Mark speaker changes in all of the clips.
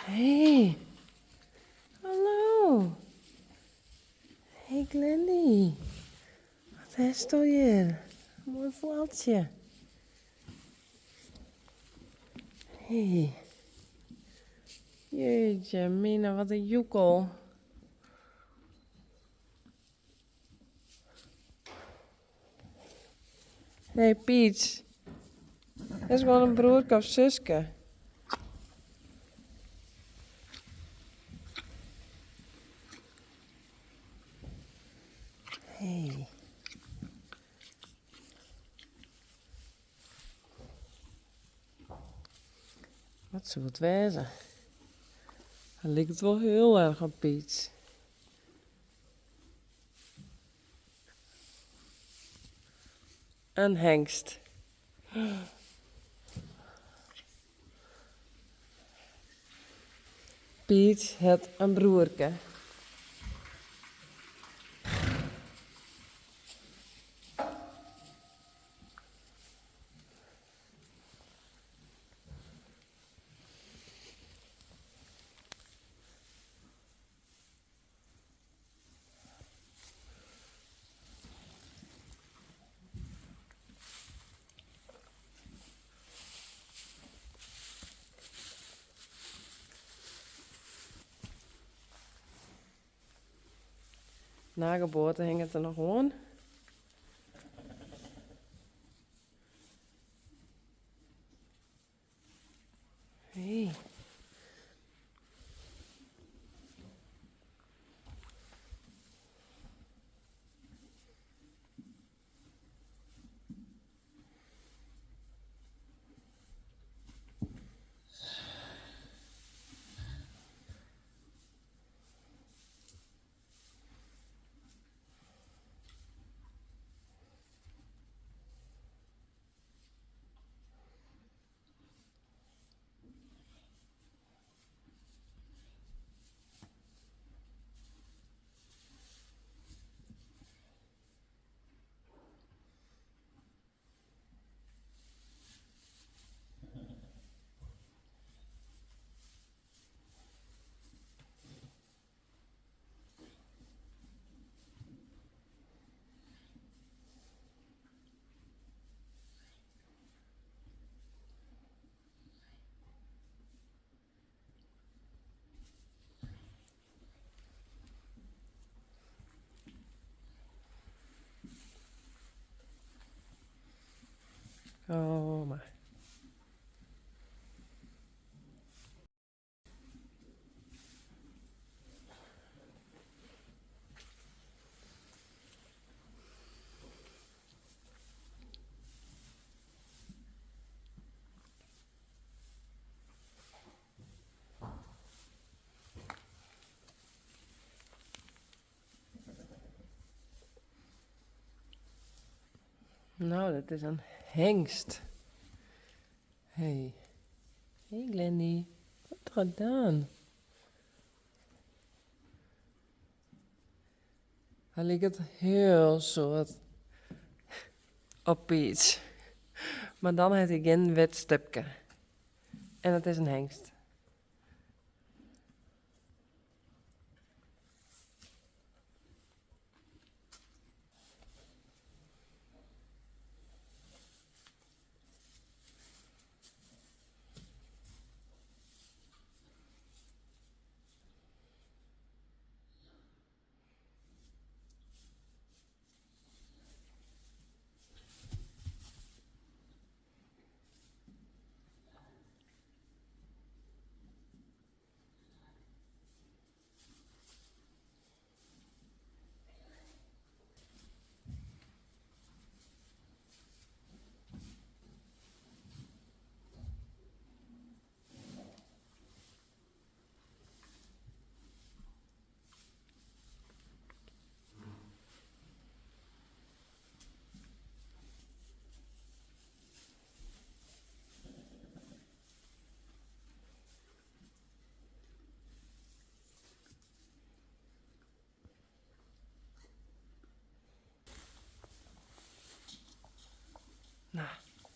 Speaker 1: Hey, hallo. Hey Glendy, wat is er hier? Mooi voeltje. Hey, jeetje mina, wat een joekel. Hey Piet, dat is gewoon een broertje of zusje. Hey. Wat zou het wezen? Hij lijkt wel heel erg op Piet. Een hengst. Piet had een broertje. Na geboorte hing het er nog gewoon. Hey. Oh maar. Nou, dat is een hengst. Hey. Hey Glendy, wat heb je gedaan? Hij lijkt heel soort op Piet. Maar dan heeft hij geen wit stipje. En het is een hengst. Nou,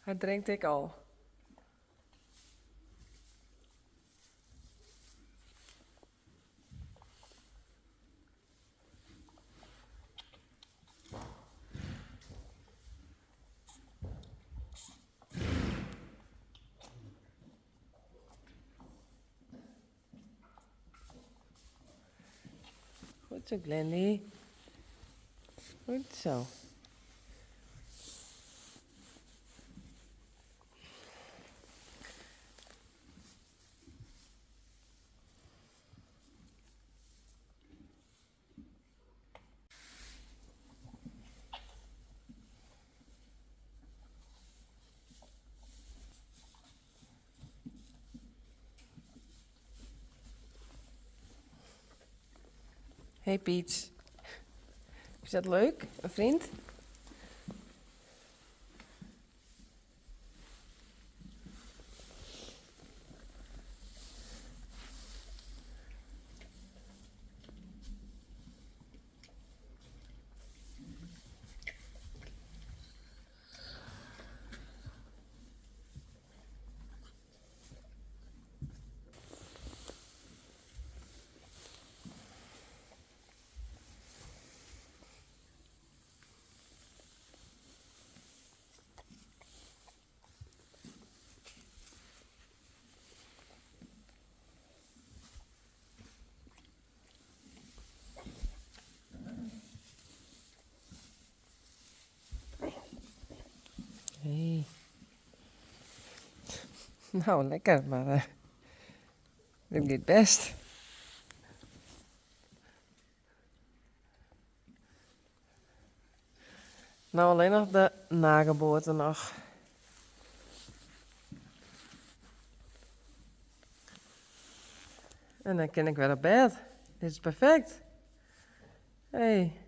Speaker 1: hij drinkt ik al. Goed zo, Glendy. Goed zo. Hey Piet. Is dat leuk, een vriend? Hey. Nou, lekker, maar dit gaat best. Nou, alleen nog de nageboorte nog. En dan kan ik weer op bed. Dit is perfect. Hey.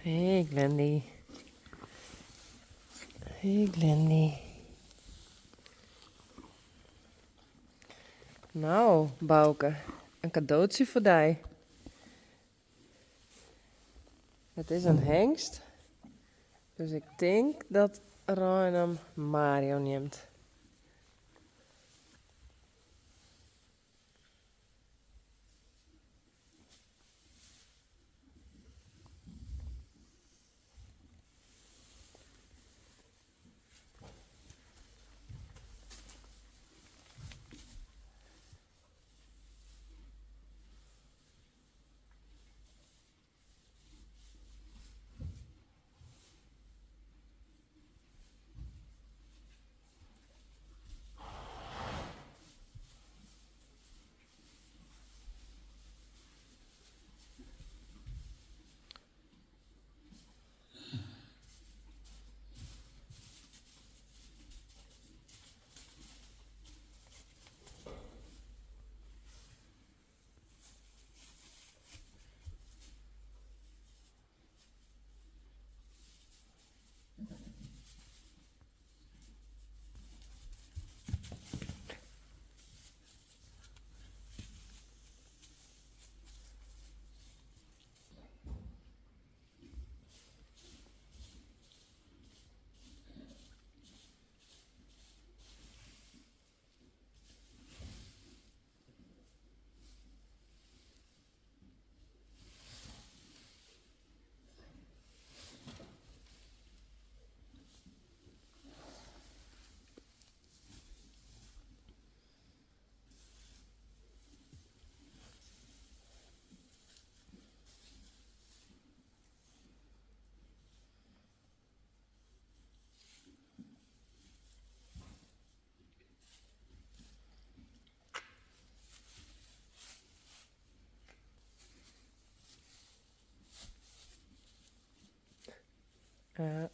Speaker 1: Hey Glendy. Hey Glendy. Nou, Bouke, een cadeautje voor jou. Het is een hengst, dus ik denk dat Ryan hem Mario neemt.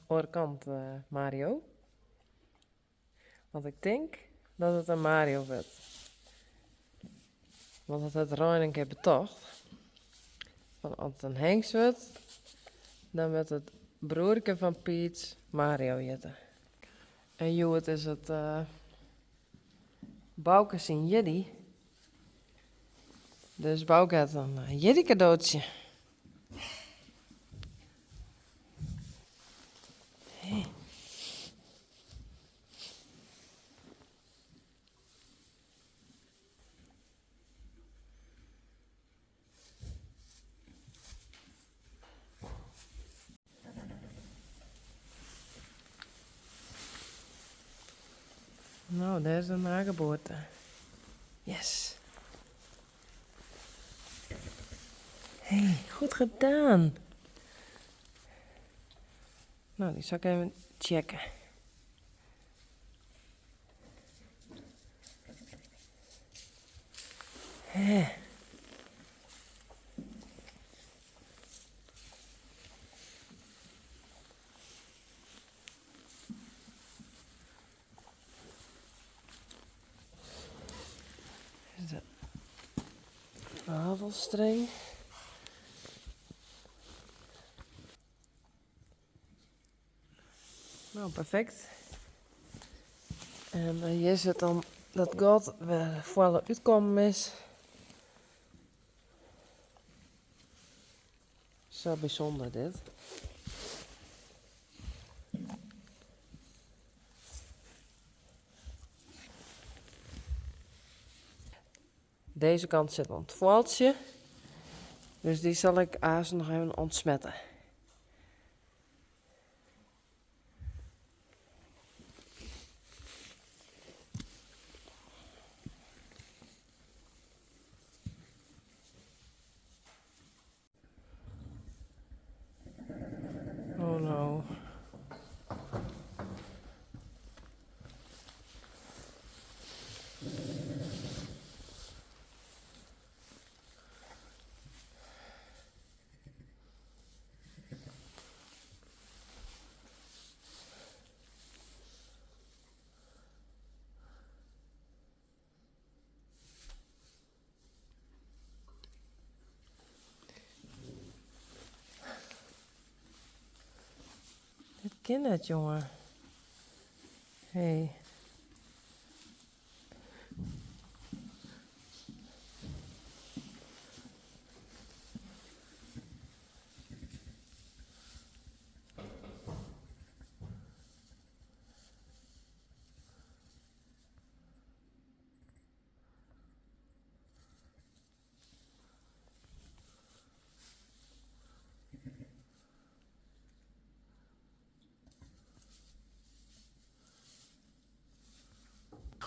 Speaker 1: Andere kant, Mario. Want ik denk dat het een Mario wordt. Want het had Ryan een keer betocht. Van als het een hengst wordt, dan wordt het broertje van Piet Mario jitten. En Joet is het Bouke zijn Jiddy. Dus Bouke had een Jiddy cadeautje. Hey. Nou, daar is een nageboorte. Yes. Hey, goed gedaan. Nou, die zal ik even checken. Hé. Is de navelstreng. Nou, perfect. En hier is het dan dat God weer voor alle uitkomen is. Zo bijzonder dit. Deze kant zit een toiltje. Dus die zal ik aas nog even ontsmetten. Oh no. Dit kind het, jongen. Hey.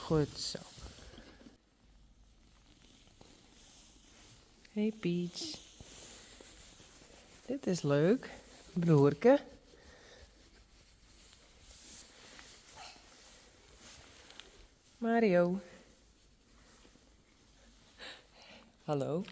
Speaker 1: Goed zo. Hey Peach. Dit is leuk. Broerke. Mario. Hallo.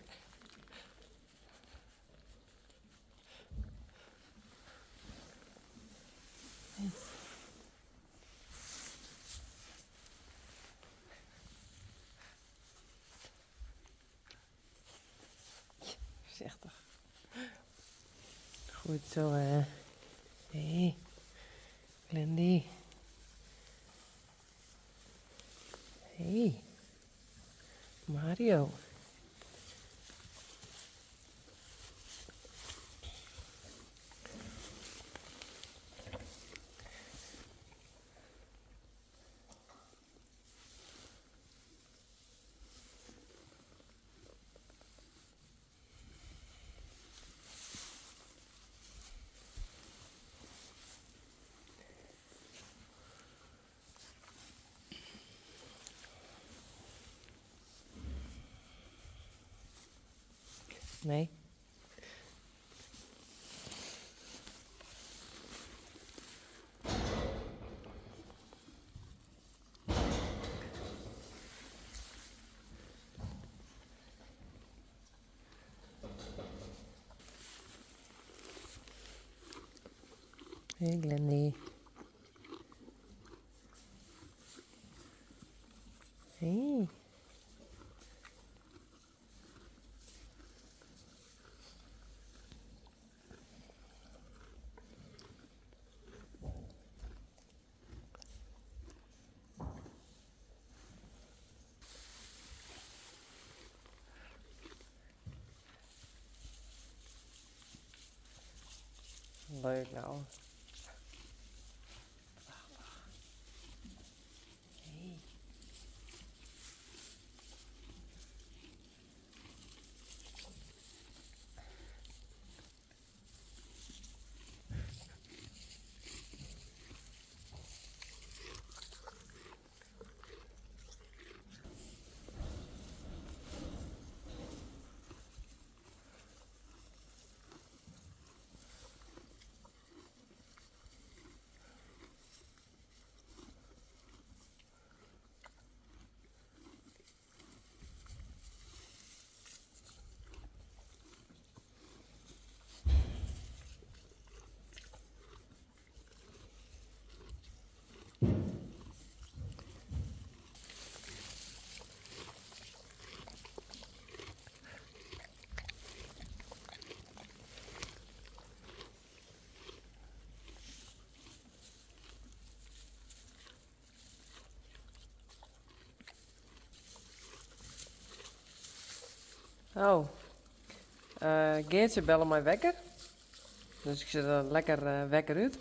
Speaker 1: Voorzichtig. Goed zo, hè. Hey, Glendy. Hey, Mario. Nee. Hey Glendy. Hey. Leuk nou. Hey. Oh, Geertje bellen mij wekker. Dus ik zet er lekker wekker uit.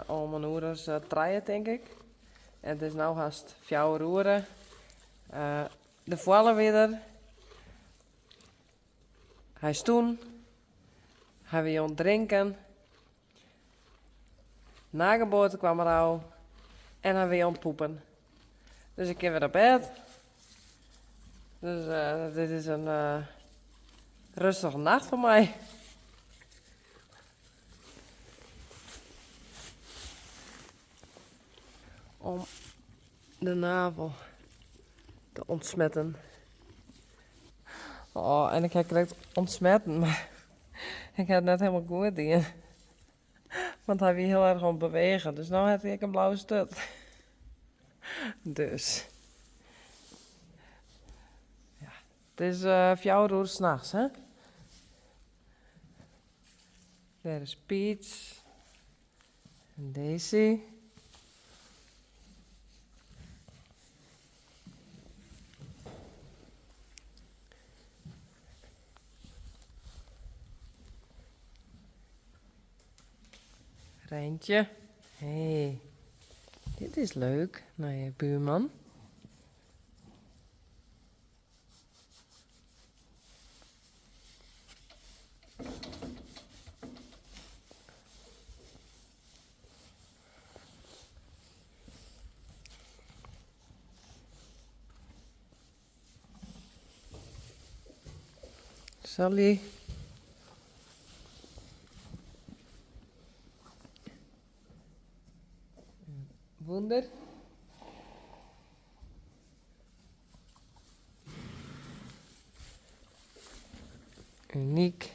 Speaker 1: Om een uur is draaien, denk ik. En het is nu haast 4 uur. De vallen weer. Hij is toen. Hij wil ons drinken. Nageboorte kwam er al. En hij wil ons poepen. Dus ik ga weer naar bed. Dus dit is een rustige nacht voor mij. Om de navel te ontsmetten. Oh, en ik heb direct ontsmetten, maar ik heb het net helemaal goed in. Want hij wil heel erg aan het bewegen, dus nu heb ik een blauwe stut. Dus. Ja, het is 4 uur 's nachts, hè? Daar is Piet. En Daisy. Rijntje. Hey, dit is leuk. Nou je buurman. Sally. Wunder. Uniek.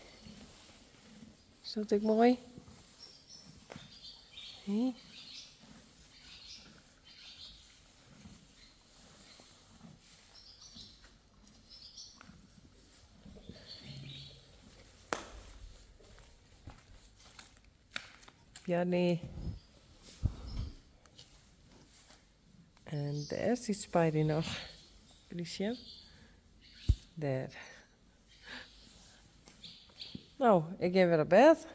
Speaker 1: Is dat ook mooi? Hey. Ja, nee. En daar is die Spidey nog. Liesje. Daar. Nou, ik ga weer naar bed.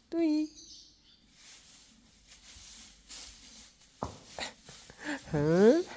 Speaker 1: Doei. Huh?